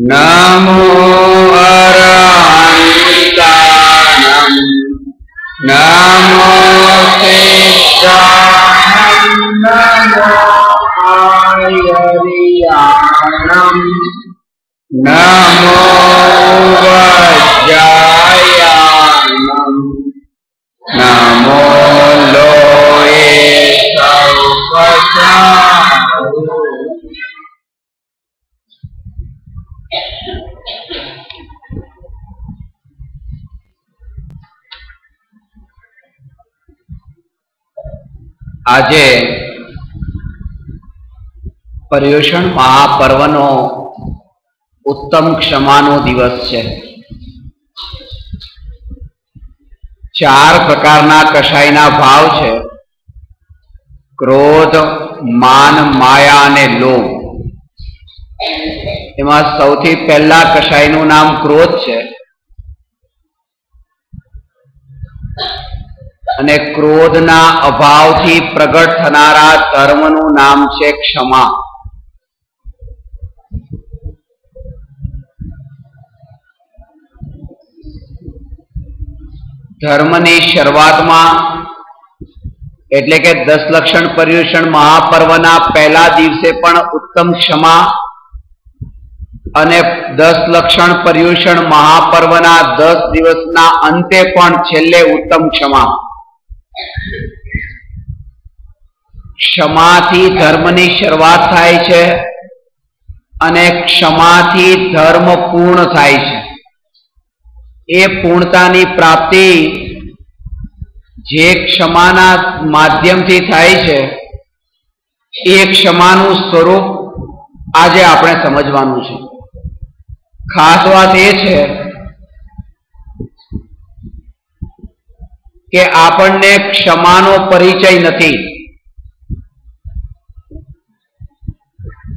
नमो अरहंतानं नमो सिद्धानं नमो आयर्याणं नमो वज्रायाणं नमो लोये सर्वसाधु। આજે પર્યુષણ મહાપર્વનો ઉત્તમ ક્ષમાનો દિવસ છે। 4 પ્રકારના કષાયના ભાવ છે: ક્રોધ, માન, માયા અને લોભ। એમાં સૌથી પહેલા કષાયનું નામ ક્રોધ છે અને ક્રોધના અભાવથી પ્રગટ થનારા ધર્મનું નામ છે ક્ષમા। ધર્મની શરૂઆતમાં એટલે કે 10 લક્ષણ પર્યુષણ મહાપર્વના પહેલા દિવસે પણ ઉત્તમ ક્ષમા અને 10 લક્ષણ પર્યુષણ મહાપર્વના 10 દિવસના અંતે પણ છેલ્લે ઉત્તમ ક્ષમા। ક્ષમાથી ધર્મની શરૂઆત થાય છે અને ક્ષમાથી ધર્મ પૂર્ણ થાય છે। એ પૂર્ણતાની પ્રાપ્તિ જે ક્ષમાના માધ્યમથી થાય છે એ ક્ષમાનું સ્વરૂપ આજે આપણે સમજવાનું છે। ખાસ વાત એ છે કે આપણને ક્ષમાનો પરિચય નથી।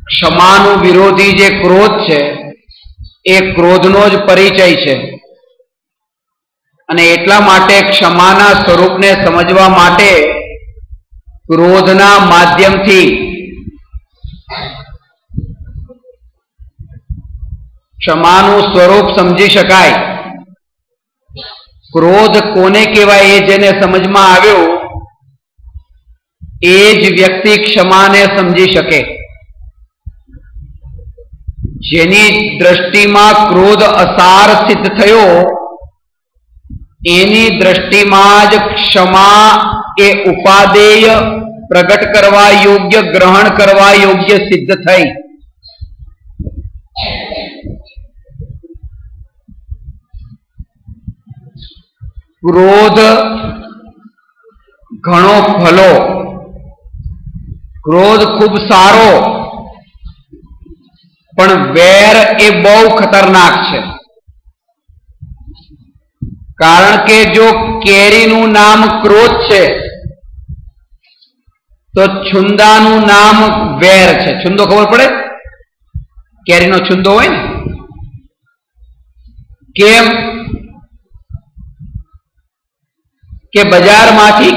ક્ષમાનું વિરોધી જે ક્રોધ છે એ ક્રોધનો જ પરિચય છે અને એટલા માટે ક્ષમાના સ્વરૂપને સમજવા માટે ક્રોધના માધ્યમથી ક્ષમાનું સ્વરૂપ સમજી શકાય। ક્રોધ કોને કહેવાય એ જેને સમજમાં આવ્યો એ જ વ્યક્તિ ક્ષમાને સમજી શકે। જેની દ્રષ્ટિમાં ક્રોધ અસાર સિદ્ધ થયો એની દ્રષ્ટિમાં જ ક્ષમા એ ઉપાદેય, પ્રગટ કરવા યોગ્ય, ગ્રહણ કરવા યોગ્ય સિદ્ધ થઈ। ક્રોધ ઘણો ભલો, ક્રોધ ખૂબ સારો, પણ વેર એ બહુ ખતરનાક છે। કારણ કે જો કેરીનું નામ ક્રોધ છે તો છુંદાનું નામ વેર છે। છુંદો ખબર પડે? કેરીનો છુંદો હોય ને, કેમ કે બજારમાંથી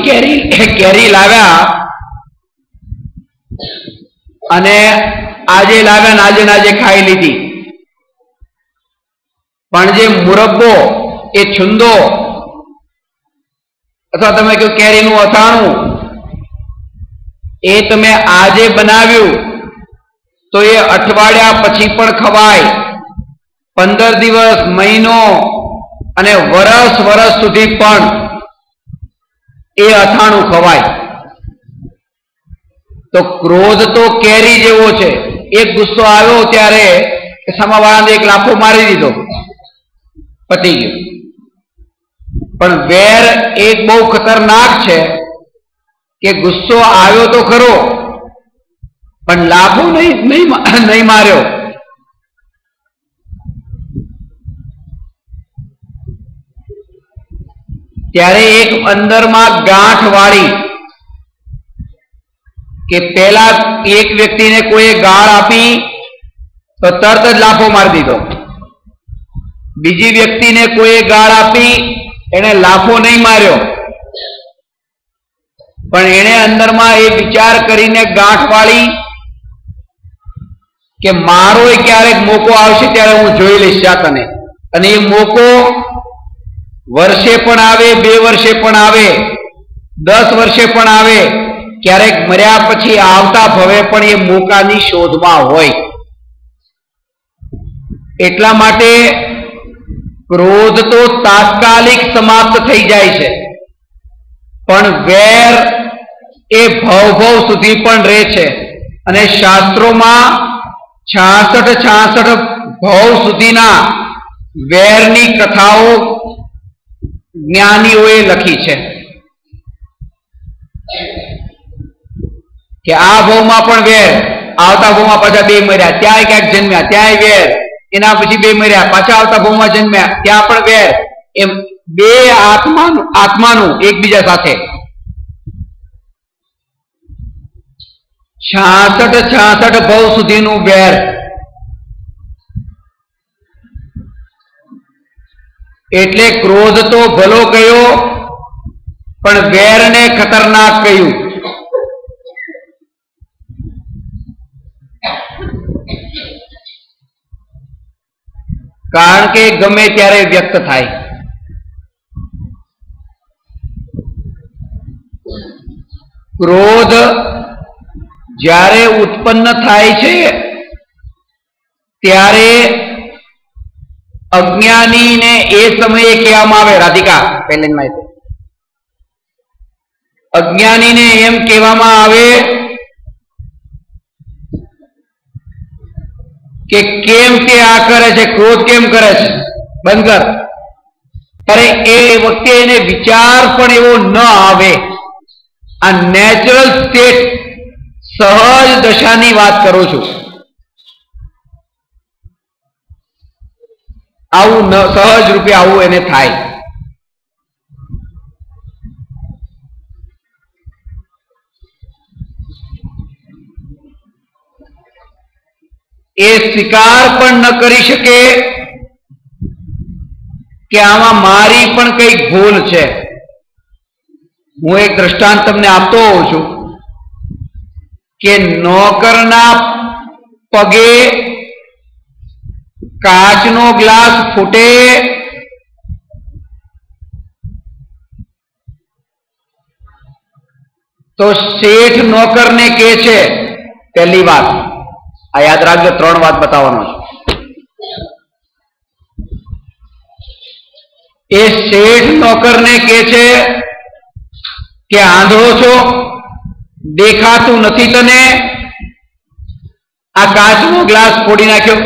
કેરી લાવ્યા અને આજે લાવ્યા ને આજે ખાઈ લીધી, પણ જે મુરબ્બો એ છુંદો અથવા તમે કહો કેરીનું અથાણું એ તમે આજે બનાવ્યું તો એ અઠવાડિયા પછી પણ ખવાય, 15 દિવસ, મહિનો અને વર્ષ સુધી પણ એ અથાણું ખવાય। તો ક્રોધ તો કેરી જેવો છે। એક ગુસ્સો આવ્યો ત્યારે સામાવાળાને એક લાફો મારી દીધો, પતી ગયું। પણ વેર એક બહુ ખતરનાક છે કે ગુસ્સો આવ્યો તો ખરો પણ લાફો નહીં માર્યો। ત્યારે એક અંદરમાં ગાંઠ વાળી કે પેલા એક વ્યક્તિને કોઈ ગાળ આપી તો તરત જ લાફો મારી દીધો, બીજી વ્યક્તિને કોઈ ગાળ આપી એને લાફો નહીં માર્યો, પણ એને અંદરમાં એ વિચાર કરીને ગાંઠ વાળી કે મારો ક્યારેક મોકો આવશે ત્યારે હું જોઈ લઈશ તને, અને એ મોકો વર્ષે પણ આવે, 2 વર્ષે પણ આવે, 10 વર્ષે પણ આવે, ક્યારેક મર્યા પછી આવતા ભવે પણ એ મોકાની શોધમાં હોય. એટલા માટે ક્રોધ તો તાત્કાલિક સમાપ્ત થઈ જાય છે, પણ વેર એ ભવ સુધી પણ રહે છે. અને શાસ્ત્રોમાં 66 ભવ સુધીના વેરની કથાઓ જ્ઞાનીઓએ લખી છે કે આ ભવમાં પણ વેર, આવતા ભવમાં પાછા 2 મર્યા, ત્યાં ક્યાંક જન્મ્યા, ત્યાંય વેર, એના પછી 2 મર્યા, પાછા આવતા ભવમાં જન્મ્યા, ત્યાં પણ વેર. એમ 2 આત્માનું એકબીજા સાથે 66 ભવ સુધીનું વેર. એટલે ક્રોધ તો ભલો કયો, પણ વેરને ખતરનાક કહ્યું. કારણ કે ગમે ત્યારે વ્યક્ત થાય. ક્રોધ જ્યારે ઉત્પન્ન થાય છે ત્યારે અજ્ઞાનીને એ સમયે કહેવામાં આવે, રાધિકા પહેલી માહિતી, અજ્ઞાનીને એમ કહેવામાં આવે કે કેમ તે આ કરે છે, ક્રોધ કેમ કરે છે, બંધ કર. અરે એ વખતે એને વિચાર પણ એવો ન આવે. આ નેચરલ સ્ટેટ, સહજ દશાની વાત કરું છું. આવું સહજ રૂપે આવું એને થાય. એ સ્વીકાર પણ ન કરી શકે કે આમાં મારી પણ કઈ ભૂલ છે. હું એક દ્રષ્ટાંત તમને આપતો હોઉં છું કે નોકરના પગે કાચનો ગ્લાસ ફૂટે તો શેઠ નોકરને કહે છે, પહેલી વાત આ યાદ રાખજો, 3 વાત બતાવવાનો છે. એ શેઠ નોકરને કહે છે કે આંધળો છો, દેખાતું નથી તને, આ કાચનો ગ્લાસ ફોડી નાખ્યો.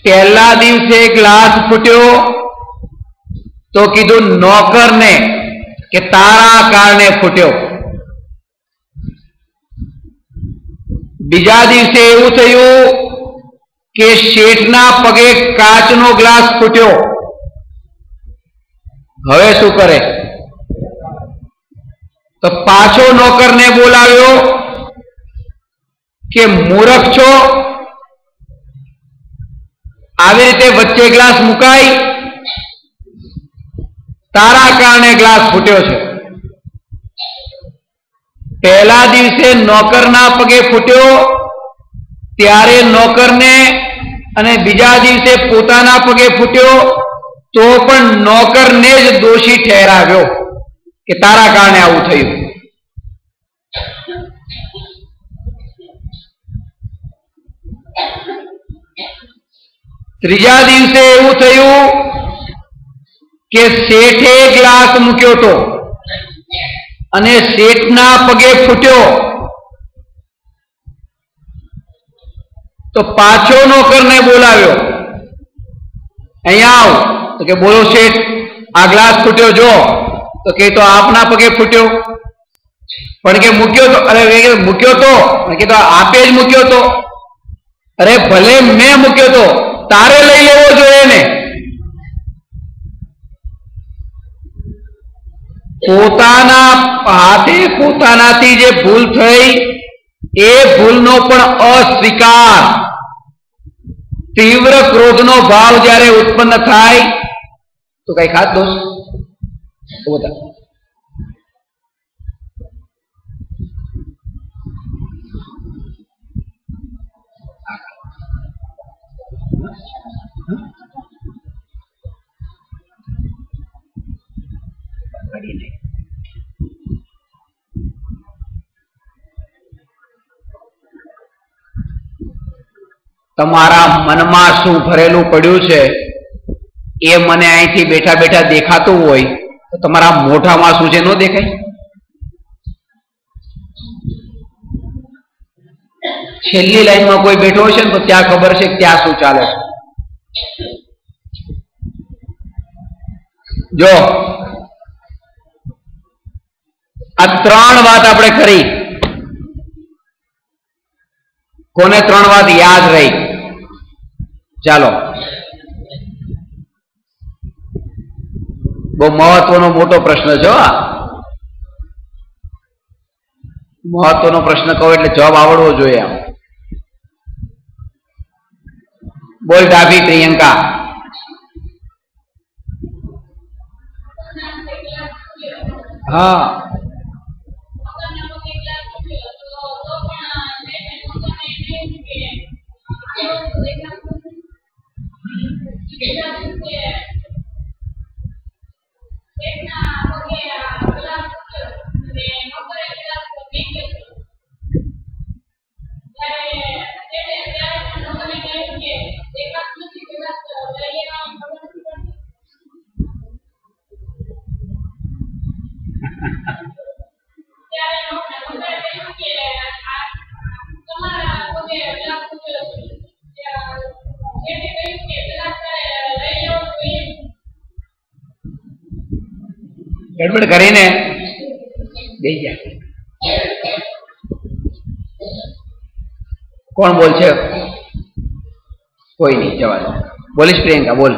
પહેલા દિવસે ગ્લાસ ફૂટ્યો તો કીધું નોકરને કે તારા કારણે ફૂટ્યો. બીજા દિવસે એવું થયું કે શેઠના પગે કાચનો ગ્લાસ ફૂટ્યો. હવે શું કરે? તો પાછો નોકરને બોલાવ્યો કે મૂર્ખ છો, આવી રીતે વચ્ચે ગ્લાસ મુકાય, તારા કારણે ગ્લાસ ફૂટ્યો છે. પહેલા દિવસે નોકરના પગે ફૂટ્યો ત્યારે નોકરને, અને બીજા દિવસે પોતાના પગે ફૂટ્યો તો પણ નોકરને જ દોષી ઠેરાવ્યો કે તારા કારણે આવું થયું. ત્રીજા દિવસે એવું થયું કે શેઠે ગ્લાસ મૂક્યો તો અને શેઠના પગે ફૂટ્યો, તો પાછો નોકરને બોલાવ્યો, અહીંયા આવ. તો કે બોલો શેઠ, આ ગ્લાસ ફૂટ્યો જો. તો કે તો આપના પગે ફૂટ્યો. પણ કે મૂક્યો તો, અરે મૂક્યો તો, કે તો આપે જ મૂક્યો તો. અરે ભલે મેં મૂક્યો તો, તારે લઈ લેવો જોઈએ ને. પોતાના હાથે પોતાનાથી જે ભૂલ થઈ એ ભૂલનો પણ અસ્વીકાર, તીવ્ર ક્રોધનો ભાવ જ્યારે ઉત્પન્ન થાય તો કઈ ખાસ દોષ તમારા મનમાં શું ભરેલું પડ્યું છે એ મને અહીંથી બેઠા બેઠા દેખાતું હોય તો તમારા મોઢામાં શું છે ન દેખાય? છેલ્લી લાઈનમાં કોઈ બેઠો હશે ને તો ત્યાં ખબર છે કે ત્યાં શું ચાલે છે. જો આ ત્રણ વાત આપણે કરી. કોને ત્રણ વાત યાદ રહી? ચાલો, બહુ મહત્વનો મોટો પ્રશ્ન છે. મહત્વનો પ્રશ્ન કહો એટલે જવાબ આવડવો જોઈએ. આમ બોલ ડાભી પ્રિયંકા. હા, ગડબડ કરીને દઈ જાય. કોણ બોલ છે? કોઈ નહીં, જવા દો. બોલીશ પ્રિયંકા, બોલ.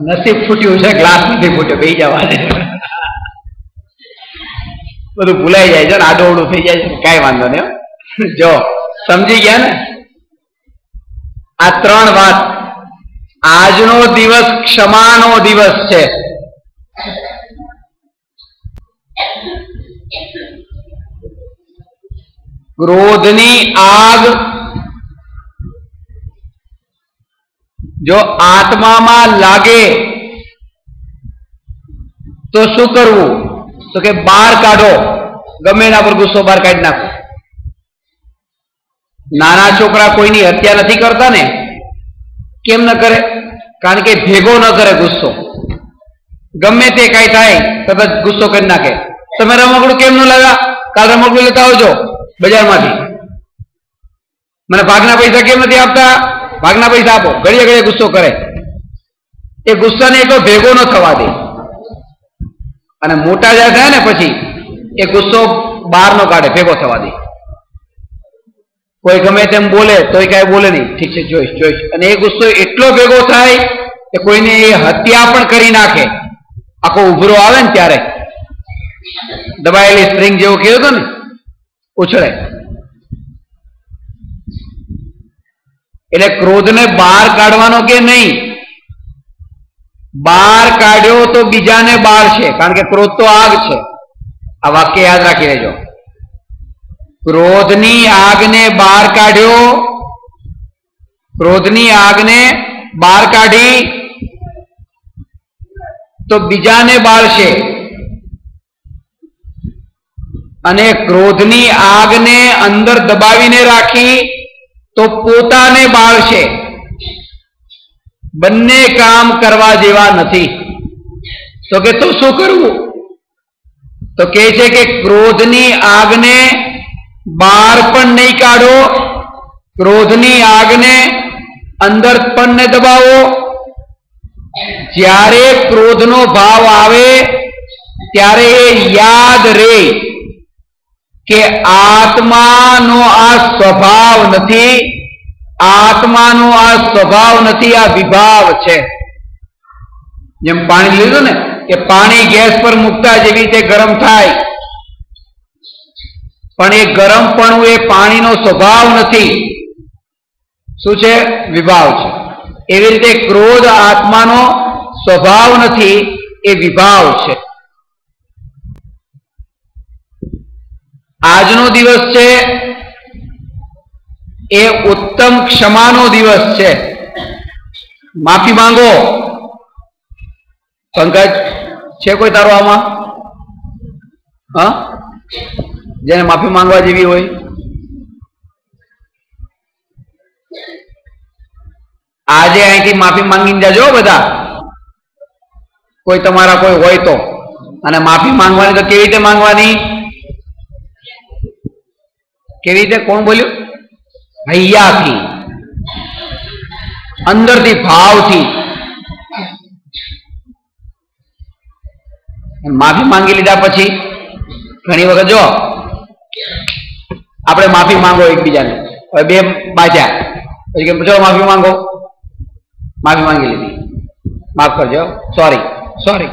નસીબ ફૂટ્યું છે, ગ્લાસ નથી ફૂટ્યો. બે જવા દે, બધું ભૂલાઈ જાય છે ને આડોવડું થઈ જાય છે. કઈ વાંધો નહીં. જો સમજી ગયા ને આ ત્રણ વાત. આજનો દિવસ ક્ષમાનો દિવસ છે. ક્રોધની આગ જો આત્મામાં લાગે તો શું કરવું? તો કે બહાર કાઢો. ગમે એના પર ગુસ્સો બહાર કાઢી નાખો. નાના છોકરા કોઈની હત્યા નથી કરતા ને. કેમ ન કરે? કારણ કે ભેગો ન કરે ગુસ્સો. ગમે તે કઈ થાય તરત ગુસ્સો કરી નાખે. તમે રમકડું કેમ ન લાવ્યા? કાલ રમકડું લેતા આવજો બજારમાંથી. મને ભાગના પૈસા કેમ નથી આપતા? ભાગના પૈસા આપો. ઘડીએ ઘડીએ ગુસ્સો કરે. એ ગુસ્સાને એટલો ભેગો ન થવા દે. અને મોટા જ્યાં થાય ને પછી એ ગુસ્સો બહાર નો કાઢે, ભેગો થવા દે. કોઈ ગમે તેમ બોલે તોય કઈ બોલે નહીં. ઠીક છે, જોઈશ જોઈશ. અને એ ગુસ્સો એટલો ભેગો થાય કે કોઈને એ હત્યા પણ કરી નાખે. આખો ઉભરો આવે ને ત્યારે દબાયેલી સ્પ્રિંગ જેવો કહ્યું હતો ને, ઉછળે. એટલે ક્રોધને બહાર કાઢવાનો કે નહીં? બહાર કાઢ્યો તો બીજાને બાળશે. કારણ કે ક્રોધ તો આગ છે. આ વાક્ય યાદ રાખી લેજો. ક્રોધની આગને બહાર કાઢ્યો, ક્રોધની આગને બહાર કાઢી તો બીજાને બાળશે. અને ક્રોધની આગને અંદર દબાવીને રાખી તો પોતાને બાળશે. બંને કામ કરવા જેવા નથી. તો કે તો શું કરવું? તો કહે છે કે ક્રોધની આગને બહાર પણ નહીં કાઢો, ક્રોધની આગને અંદર પણ ન દબાવો. જ્યારે ક્રોધનો ભાવ આવે ત્યારે એ યાદ રહે કે આત્માનો આ સ્વભાવ નથી, આત્માનો આ સ્વભાવ નથી, આ વિભાવ છે. જેમ પાણી લીધું ને કે પાણી ગેસ પર મૂકતા જેવી રીતે ગરમ થાય, પણ એ ગરમપણું એ પાણીનો સ્વભાવ નથી. શું છે? વિભાવ છે. એવી રીતે ક્રોધ આત્માનો સ્વભાવ નથી, એ વિભાવ છે. આજનો દિવસ છે એ ઉત્તમ ક્ષમાનો દિવસ છે. માફી માંગો. પંકજ, છે કોઈ તારો આમાં? હા, જેને માફી માંગવા જેવી હોય? આજે અહીંથી માફી માંગીને જજો બધા, કોઈ તમારા કોઈ હોય તો. અને માફી માંગવાની તો કેવી રીતે માંગવાની? કેવી રીતે? કોણ બોલ્યું? હૈયાથી, અંદરથી, ભાવથી. માફી માંગી લીધા પછી ઘણી વખત જો આપણે માફી માંગો એકબીજાને, હવે બે બાજા પછી કે ચલો માફી માંગો, માફી માંગી લીધી, માફ કરજો, સોરી સોરી,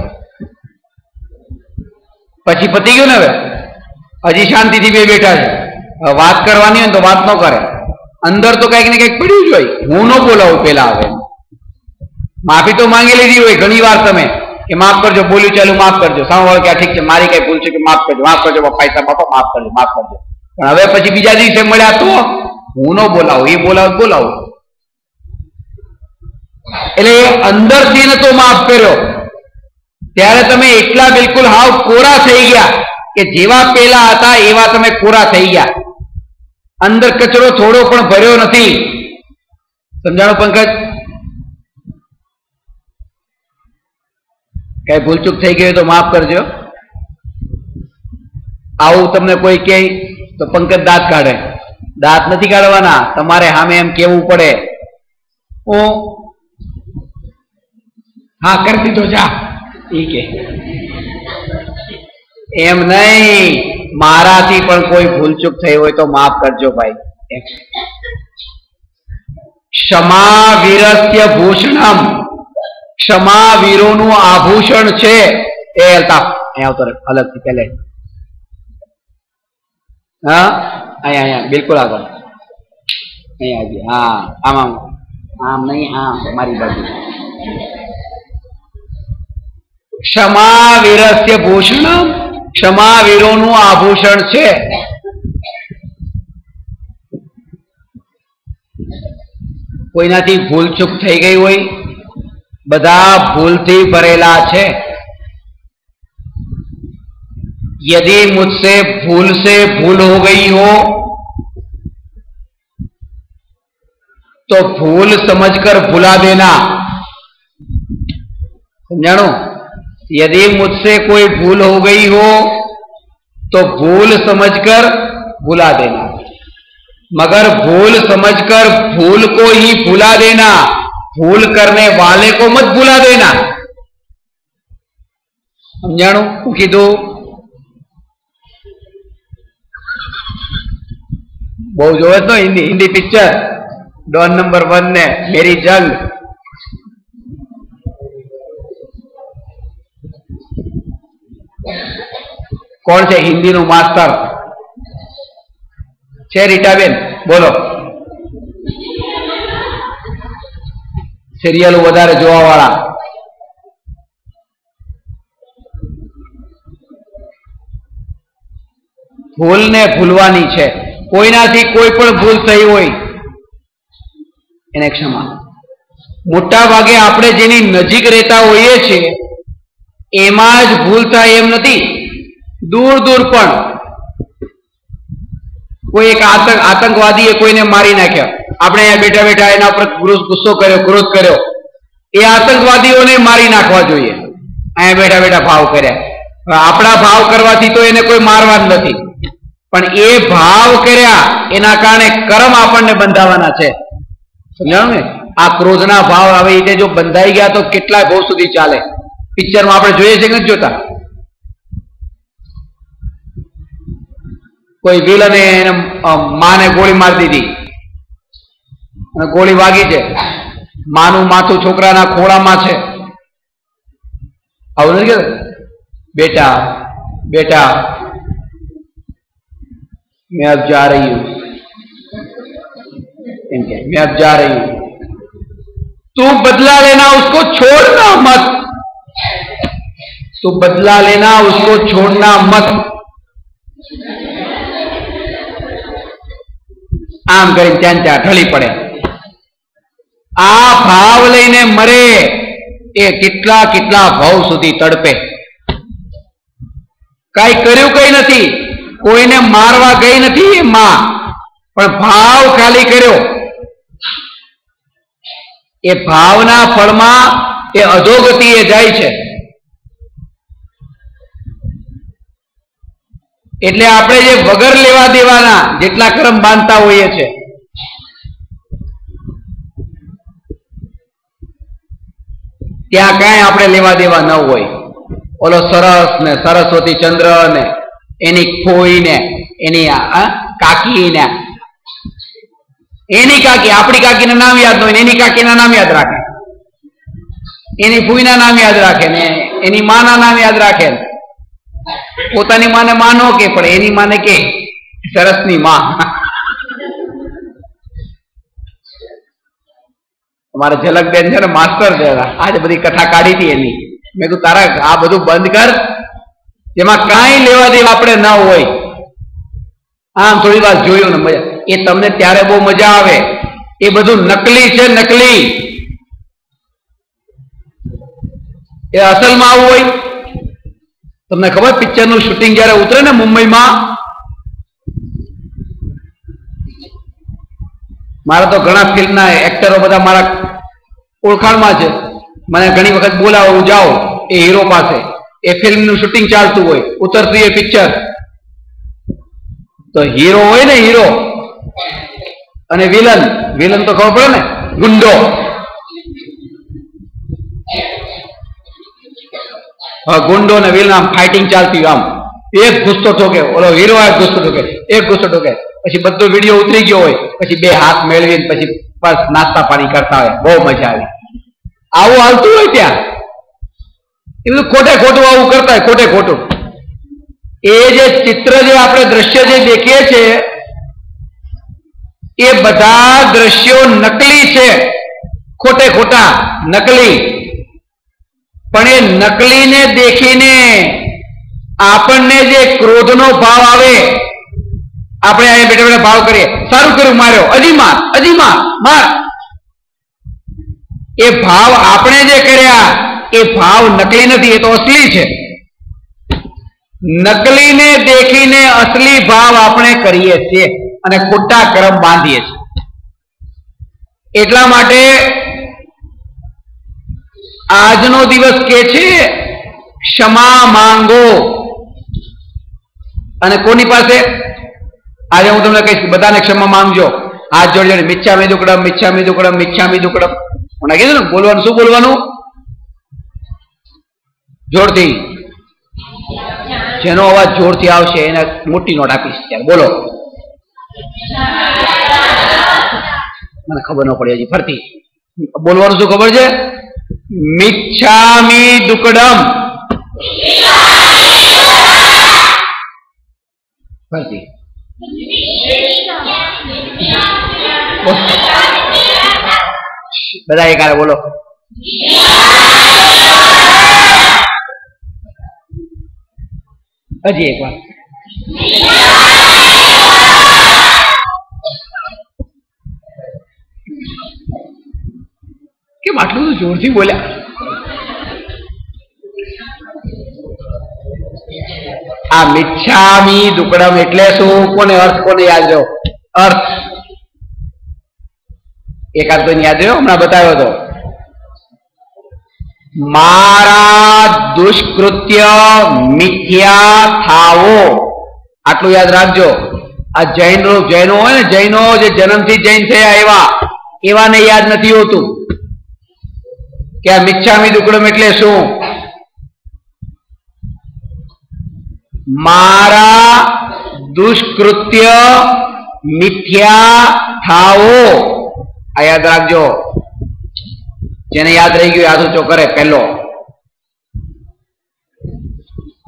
પછી પતી ગયું ને. હવે હજી શાંતિથી બે બેઠા છે, વાત કરવાની હોય તો વાત ન કરે, અંદર તો કઈક ને કઈક પડ્યું જ હોય. હું ન બોલાવું પેલા. હવે માફી તો માંગી લીધી હોય ઘણી વાર તમે કે માફ કરજો, બોલ્યું ચાલુ માફ કરજો, સામે કે ઠીક છે મારી કઈ ભૂલ છે કે માફ કરજો, માફ કરજો પપ્પા, બાપા માફ કરજો, માફ કરજો. પણ હવે પછી બીજા દિવસે મળ્યા તો હું ન બોલાવું, એ બોલાવું. એટલે અંદરથી નતો માફ કર્યો ત્યારે તમે એટલા બિલકુલ હાવ કોરા થઈ ગયા કે જેવા પેલા હતા એવા તમે કોરા થઈ ગયા. અંદર કચરો થોડો પણ ભર્યો નથી. સમજાણું પંકજ? કઈ ભૂલચૂક થઈ ગઈ તો માફ કરજો. આવું તમને કોઈ કહે તો પંકજ દાંત કાઢે. દાંત નથી કાઢવાના, તમારે સામે એમ કેવું પડે, હું હા કરી દીધો જા, એ કે એમ નહીં, મારાથી પણ કોઈ ભૂલચૂક થઈ હોય તો માફ કરજો ભાઈ. ક્ષમા વીરસ્ય ભૂષણમ, ક્ષમા વીરોનું આભૂષણ છે. એ અલ્તાફ અહીંયા આવતો અલગથી પેલે, હા અહીંયા બિલકુલ આગળ, અહીંયા હા, આમ આમ આમ નહીં, આમ મારી બાજુ. ક્ષમા વીરસ્ય ભૂષણમ, ક્ષમા વીરોનું આભૂષણ છે. કોઈનાથી ભૂલચૂક થઈ ગઈ હોય, બધા ભૂલથી ભરેલા છે. यदि मुझसे भूल से भूल हो गई हो तो भूल समझकर भुला देना. समझाणो? यदि मुझसे कोई भूल हो गई हो तो भूल समझकर भुला देना, मगर भूल समझकर भूल को ही भुला देना, भूल करने वाले को मत भुला देना. समझाणो? कीधुं? बहु जोवे तो हिंदी पिक्चर डॉन नंबर 1 ने मेरी जंग. कौन से हिंदी नु मास्टर छे? रीटाबेन बोलो. सीरियल वधारे जोवा वाला. भूल ने भूलवानी छे. कोईनाथी कोई पण भूल थई होय एने क्षमा. मोटा भागे आपणे जेनी नजीक रहता होईए छे एमां ज भूल थाय एम नथी. दूर दूर पण कोई एक आतंकवादीए कोईने मारी नाख्या, आपणे अहींया बेठा बेठा एना पर गुस्सो कर्यो, क्रोध कर्यो, ए आतंकवादीओने मारी नाखवा जोईए. अहींया बेठा बेठा भाव कर्या. आपणा भाव करवाथी तो एने कोई मारवा ज नथी, पण ए भाव कर्या एना कारणे कर्म आपणने बंधावाना छे. समजाणुं ने? आ क्रोधना भाव आवे रीते जो बंधाई गया तो केटला भाव सुधी चाले. पिक्चर में आपणे जोईए छे के नथी जोता? કોઈ વિલને એને માને ગોળી મારી દીધી અને ગોળી વાગી છે, માનું માથું છોકરાના ખોળામાં છે. આવું નથી કે બેટા बेटा मैं अब जा रही हूं, मैं अब जा रही हूं, तू बदला लेना, उसको छोड़ना मत, तू बदला लेना, उसको छोड़ना मत. आम करी त्या ढળી પડે. आ भाव लईने मरे ए કેટલા કેટલા ભાવ સુધી તડપે. કઈ કર્યું કઈ નથી, કોઈને મારવા ગઈ નથી એ માં, પણ ભાવ ખાલી કર્યો. એ ભાવના ફળમાં એ અધોગતિએ જાય છે. એટલે આપણે જે વગર લેવા દેવાના જેટલા કર્મ બાંધતા હોઈએ છે, ત્યાં કાંઈ આપણે લેવા દેવા ન હોય. ઓલો સરસ ને સરસ્વતી ચંદ્ર ને એની ખોઈ ને એની કાકી ને એની કાકી, આપણી કાકીના નામ યાદ ન હોય ને એની કાકીના નામ યાદ રાખે, એની ફૂઈના નામ યાદ રાખે ને એની માના નામ યાદ રાખે. પોતાની માને માં નો કે, પણ એની માને કે સરસની માં. અમારે ઝલકબેન છે ને માસ્ટર છે, આજે બધી કથા કાઢી હતી એની. મેં કીધું તારા આ બધું બંધ કર, જેમાં કાંઈ લેવા દેવા આપણે ન હોય. આમ થોડી વાર જોયું ને મજા, એ તમને ત્યારે બહુ મજા આવે. એ બધું નકલી છે, નકલી. એ અસલમાં આવું હોય. તમને ખબર પિક્ચરનું શૂટિંગ જયારે ઉતરે ને મુંબઈમાં, મારા તો ઘણા ફિલ્મના એક્ટરો બધા મારા ઓળખાણમાં છે. મને ઘણી વખત બોલાવો, હું જાઉં એ હીરો પાસે, એ ફિલ્મનું શૂટિંગ ચાલતું હોય, ઉતરતું એ પિક્ચર, તો હીરો હોય ને હીરો અને વિલન, વિલન તો ખબર પડે ને, ગુંડો. ગુંડો ને વિલન આમ ફાઇટિંગ ચાલતી હોય, આમ એક ગુસ્સો ઠોકે, ઓલો હીરો એક ગુસ્સો ઠોકે, એક ગુસ્સો ઠોકે, પછી બધો વિડીયો ઉતરી ગયો હોય, પછી બે હાથ મેળવીને પછી બસ નાસ્તા પાણી કરતા હોય, બહુ મજા આવી. આવું હાલતું હોય ત્યાં. એ બધું ખોટે ખોટું આવું કરતા હોય, ખોટે ખોટું. એ જે ચિત્ર, જે આપણે દ્રશ્ય જે દેખીએ છીએ, એ બધા દ્રશ્યો નકલી છે, ખોટે ખોટા નકલી. પણ એ નકલીને દેખીને આપણને જે ક્રોધનો ભાવ આવે, આપણે અહીંયા બેઠા બેઠા ભાવ કરીએ, સારું કર્યું માર્યો, હજી માર, હજી માર, માર. એ ભાવ આપણે જે કર્યા એ ભાવ નકલી નથી, એ તો અસલી છે. નકલીને દેખીને અસલી ભાવ આપણે કરીએ છીએ અને ખોટા કર્મ બાંધીએ છીએ. એટલા માટે આજનો દિવસ કે છે ક્ષમા માંગો. અને કોની પાસે? આજે હું તમને કહીશ, બધાને ક્ષમા માંગજો. હાથ જોડી જોડી મિચ્છામિ દુક્કડમ, મિચ્છામિ દુક્કડમ, મિચ્છામિ દુક્કડમ. મને કીધું ને બોલવાનું, શું બોલવાનું? જોરથી. જેનો અવાજ જોરથી આવશે એને મોટી નોટ આપીશ. ત્યારે બોલો. મને ખબર ન પડી હજી ફરતી. બોલવાનું શું ખબર છે? મિચ્છામિ દુક્કડમ. ફરતી. બધા એકારે બોલો. હજી એક વાર. કેમ આટલું બધું જોરથી બોલ્યા? આ મિચ્છામિ દુક્કડમ એટલે શું? કોને અર્થ, કોને યાદ રહ્યો અર્થ? એકાદ તો યાદ રહ્યો, હમણાં બતાવ્યો હતો. મારા દુષ્કૃત્ય મિથ્યા થાવો, આટલું યાદ રાખજો. આ જૈનો હોય ને, જૈનો જે જન્મથી જૈન થયા એવાને યાદ નથી હોતું કે આ મિચ્છામિ દુક્કડમ એટલે શું. મારા दुष्कृत्य मिथ्या थाओ। आ याद रखो, जेने याद रही गयो याद ऊंचो करे पहलो।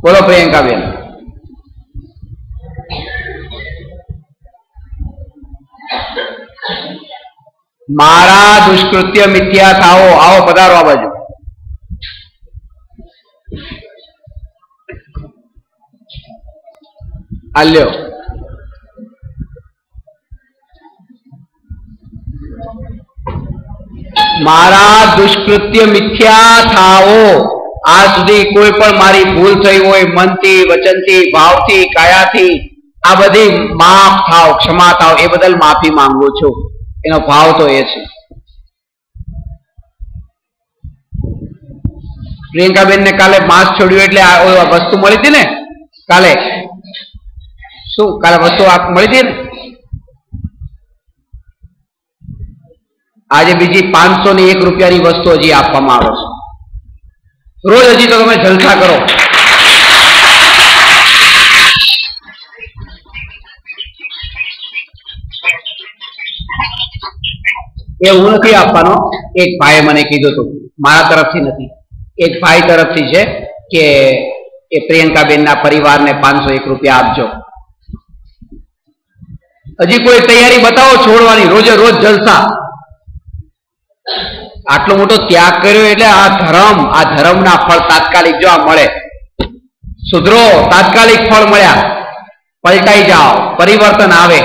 बोलो प्रियंका बेन। मारा दुष्कृत्य मिथ्या थाओ। आओ पधारो आ बाजू। आल्यो मारा दुष्कृत्य मिथ्या थाओ। आज सुधी कोई पण मारी भूल थई होय मनथी, वचनथी, भावथी, कायाथी, आ बधी माफ थाओ, क्षमा थाओ, ए बदल माफी मांगू छुं। एनो भाव तो ए छे। प्रियंका बेन ने काले मास्क छोड्યું એટલે આ વસ્તુ મળી હતી ને કાલે। શું કાલે વસ્તુ મળી હતી ને? આજે બીજી 501 રૂપિયાની વસ્તુ હજી આપવામાં આવે છે। રોજ હજી તો તમે જલસા કરો। એ હું નથી આપવાનો, એક ભાઈએ મને કીધું હતું, મારા તરફથી નથી, એક ભાઈ તરફથી છે કે એ પ્રિયંકાબેનના પરિવારને 501 રૂપિયા આપજો। હજી કોઈ તૈયારી બતાવો છોડવાની, રોજે રોજ જલસા। આટલો મોટો ત્યાગ કર્યો એટલે આ ધર્મના ફળ તાત્કાલિક જો આ મળે, સુધરો, તાત્કાલિક ફળ મળ્યા, પલટાઈ જાઓ, પરિવર્તન આવે।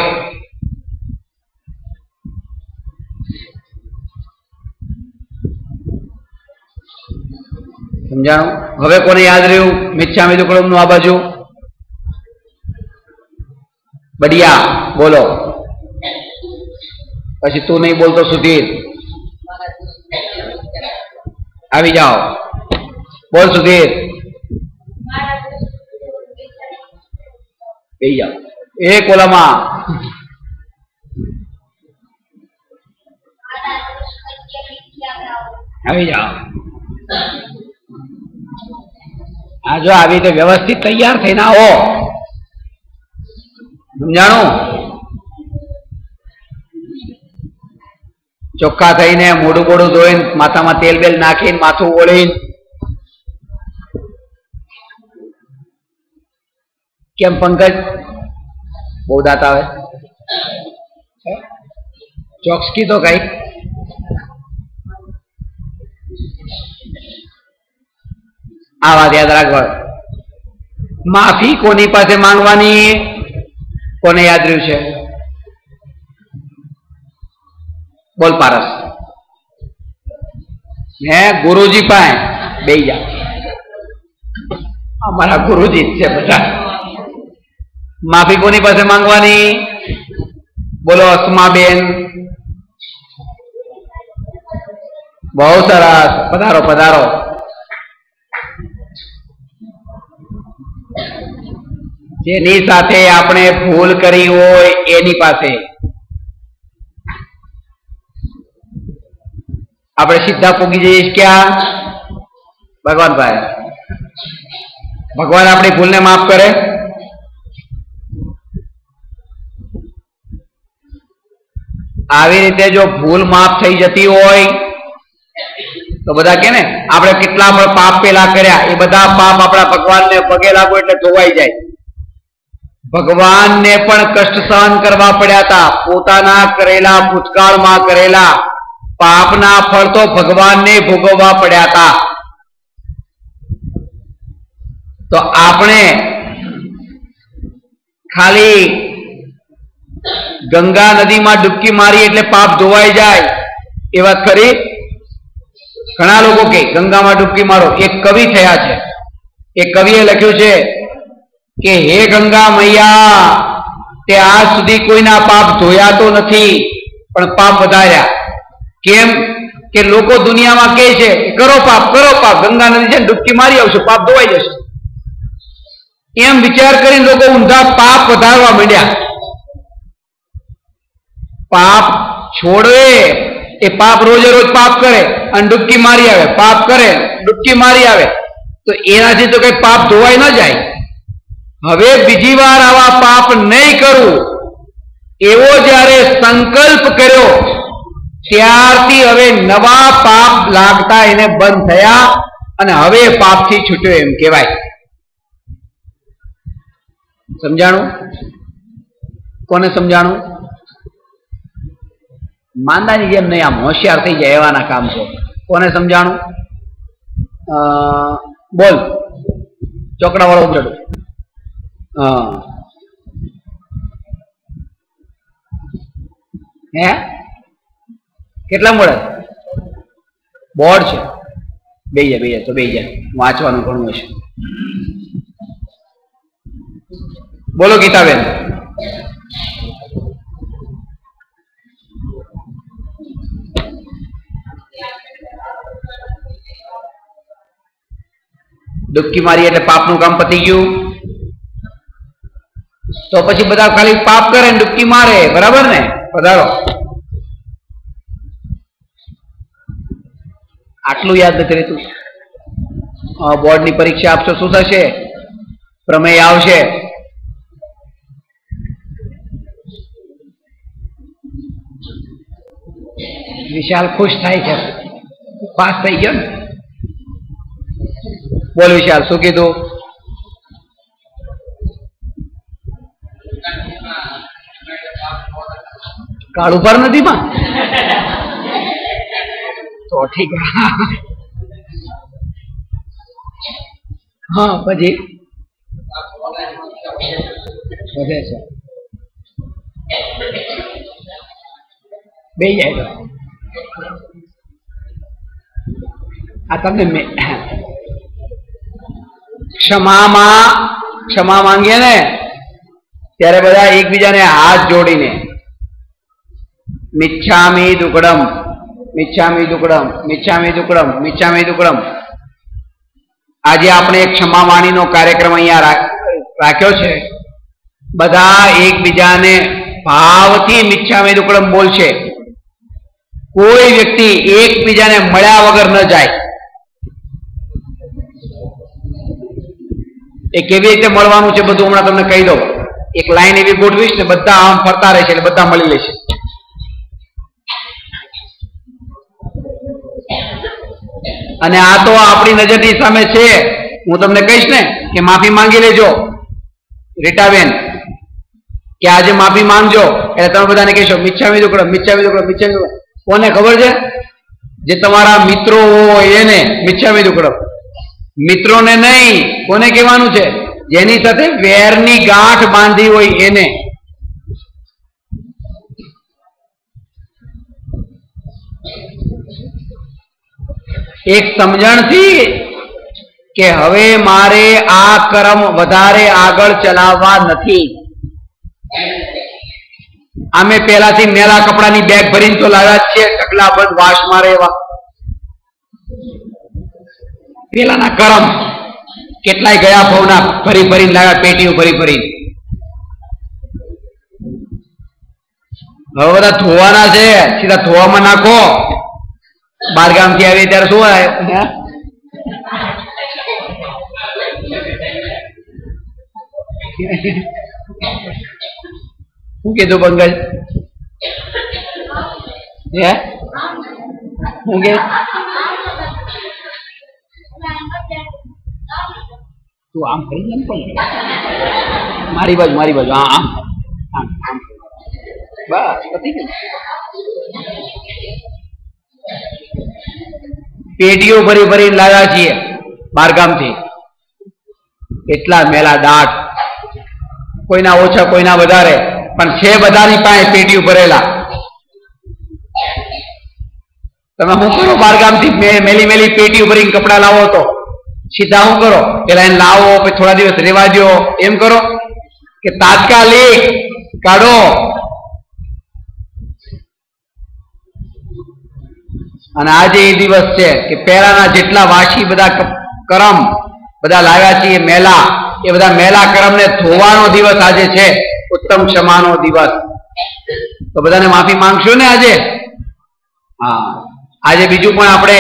સમજાણું? હવે કોને યાદ રહ્યું મિચ્છામી દુક્કડમ નું? આ બાજુ બડિયા બોલો, પછી તું નહીં બોલતો સુધીર આવી જાઓ, બોલ સુધીર, બેસી જાઓ। એ કોલામાં આવી જાઓ। આ જો આવી રીતે વ્યવસ્થિત તૈયાર થઈને આવો, સમજાણું? ચોખ્ખા થઈને મોઢું બોડું ધોઈને માથામાં તેલ બેલ નાખીને માથું ઓળીને, કેમ પંકજ બહુ દાંત આવે? ચોક્સકી તો કઈ આ વાત યાદ રાખવા। માફી કોની પાસે માંગવાની? કોને યાદ રહ્યું છે? बोल पारस। है गुरुजी पाए बेही जा, हमारा गुरुजी से बता। माफी कोनी पासे मांगवानी? बोलो अस्मा बेन। बहुत सरस, पधारो पधारो। जेनी साथे आपणे भूल करी होय एनी पासे આપણે સીધા પૂગી જઈએ ક્યાં? ભગવાન પાસે। ભગવાન આપણી ભૂલને માફ કરે? આવી રીતે જો ભૂલ માફ થઈ જતી હોય તો બધા કે ને આપણે કેટલા પણ પાપ પેલા કર્યા એ બધા પાપ આપણા ભગવાનને પગે લાગો એટલે ધોવાઈ જાય। ભગવાનને પણ કષ્ટ સહન કરવા પડ્યા હતા, પોતાના કરેલા ભૂતકાળમાં કરેલા पापना फल तो भगवान ने भोगववा पड़ा था। तो आपने खाली गंगा नदी में डुबकी मारी एटले पाप धोवाई जाए ए वात खरी? घणा लोगो के गंगा में डुबकी मारो। एक कवि थया छे, एक कविए लख्युं छे के हे गंगा मैया ते आज सुधी कोईना पाप धोया तो नथी पण पाप वधार्या। केम के लोको दुनिया में कहे छे करो पाप गंगा नदी से डुबकी मारी आवशो पाप धोवाई जशे। एम विचार करीने लोको ऊंधा पाप वधारवा मंड्या। पाप छोड़े ए पाप रोजे रोज पाप करे अने डुबकी मारी आवे, पाप करे डुबकी मारी आवे तो एनाथी तो कई पाप धोवाई न जाए। હવે બીજી વાર આવા પાપ નહીં કરું એવો જ્યારે સંકલ્પ કર્યો ત્યારથી હવે નવા પાપ લાગતા એને બંધ થયા અને હવે પાપથી છૂટ્યો એમ કહેવાય. સમજાણું? કોને સમજાણું? માંદાની જેમ નહીં, આમ હોશિયાર થઈ જાય એવાના કામ છે. કોને સમજાણું? બોલ, ચોકડા વાળો ઉતરડો. હે કેટલા મળે? બોર્ડ છે. બે જાય તો બે જાય, વાંચવાનું ઘણું હશે. બોલો ગીતાબેન. ડૂબકી મારી એટલે પાપનું કામ પતી ગયું. તો પછી બધા ખાલી પાપ કરે ને ડૂબકી મારે, બરાબર ને? પધારો. આટલું યાદ નથી રહેતું. બોર્ડની પરીક્ષા આપશો, શું થશે? પ્રમેય આવશે. વિશાલ ખુશ થાય છે, પાસ થઈ ગયો ને. બોલ વિશાલ, શું કીધું? કાળું પર નથી માં તો ઠીક. હા પછી વધે છે, બે જાય. આ તમને ક્ષમા માંગીએ ને ત્યારે બધા એકબીજાને હાથ જોડીને મિચ્છામી દુક્કડમ, મિચ્છામી દુક્કડમ, મિચ્છામી દુક્કડમ, મિચ્છામી દુક્કડમ. આજે આપણે એક ક્ષમાવાણીનો કાર્યક્રમ અહીંયા રાખ્યો છે. બધા એકબીજાને ભાવથી મિચ્છામી દુક્કડમ બોલશે. કોઈ વ્યક્તિ એકબીજાને મળ્યા વગર ન જાય. એ કેવી રીતે મળવાનું છે બધું હમણાં તમને કહી દઉં. એક લાઈન એવી ગોઠવીશ ને બધા આમ ફરતા રહેશે એટલે બધા મળી લેશે. અને આ તો આપણી નજરની સામે છે. હું તમને કહીશ ને કે માફી માંગી લેજો રીટાબેન, કે આજે માફી માંગજો એટલે તમે બધાને કહેશો મિચ્છામી દુક્કડમ, મિચ્છામી દુક્કડમ, મિચ્છામી દુક્કડમ. કોને ખબર છે? જે તમારા મિત્રો હોય એને મિચ્છામી દુક્કડમ. મિત્રોને નહીં, કોને કહેવાનું છે? જેની સાથે વેરની ગાંઠ બાંધી હોય એને. એક સમજણથી કે હવે મારે આ કર્મ વધારે આગળ ચલાવવા નથી. અમે પહેલાથી મેલા કપડાની બેગ ભરીને તો લાવ્યા જ છીએ, ટકલા બંધ વાસ મારે એવા. પેલાના કર્મ કેટલાય ગયા ભવના ભરી ભરીને લાવ્યા, પેટીઓ ભરી ભરી. હવે બધા ધોવાના છે, સીધા ધોવામાં નાખો. બારગામ થી આવી ત્યારે શું આવે? શું કીધું પંકજ? હે શું કે તું આમ કરી મારી બાજુ, મારી બાજુ. હા આમ બસ પતી ગયું. પેટીઓ ભરી ભરી લાવ્યા છીએ બારગામ થી. એટલા મેલા દાંત, કોઈના ઓછા કોઈના વધારે, પણ છે બધાની પાસે પેટીઓ ભરેલા. તમે શું કરો? બારગામ થી મેલી મેલી પેટીઓ ભરીને કપડા લાવો તો સીધા શું કરો? પેલા એને લાવો, પછી થોડા દિવસ રેવા દો, એમ કરો કે તાત્કાલિક કાઢો? અને આજે એ દિવસ છે કે પહેલાના જેટલા વાસી બધા કરમ બધા લાવ્યા છીએ મેલા, એ બધા મેલા કરમને ધોવાનો દિવસ આજે છે, ઉત્તમ ક્ષમાનો દિવસ. તો બધાને માફી માંગશો ને આજે? હા. આજે બીજું પણ આપણે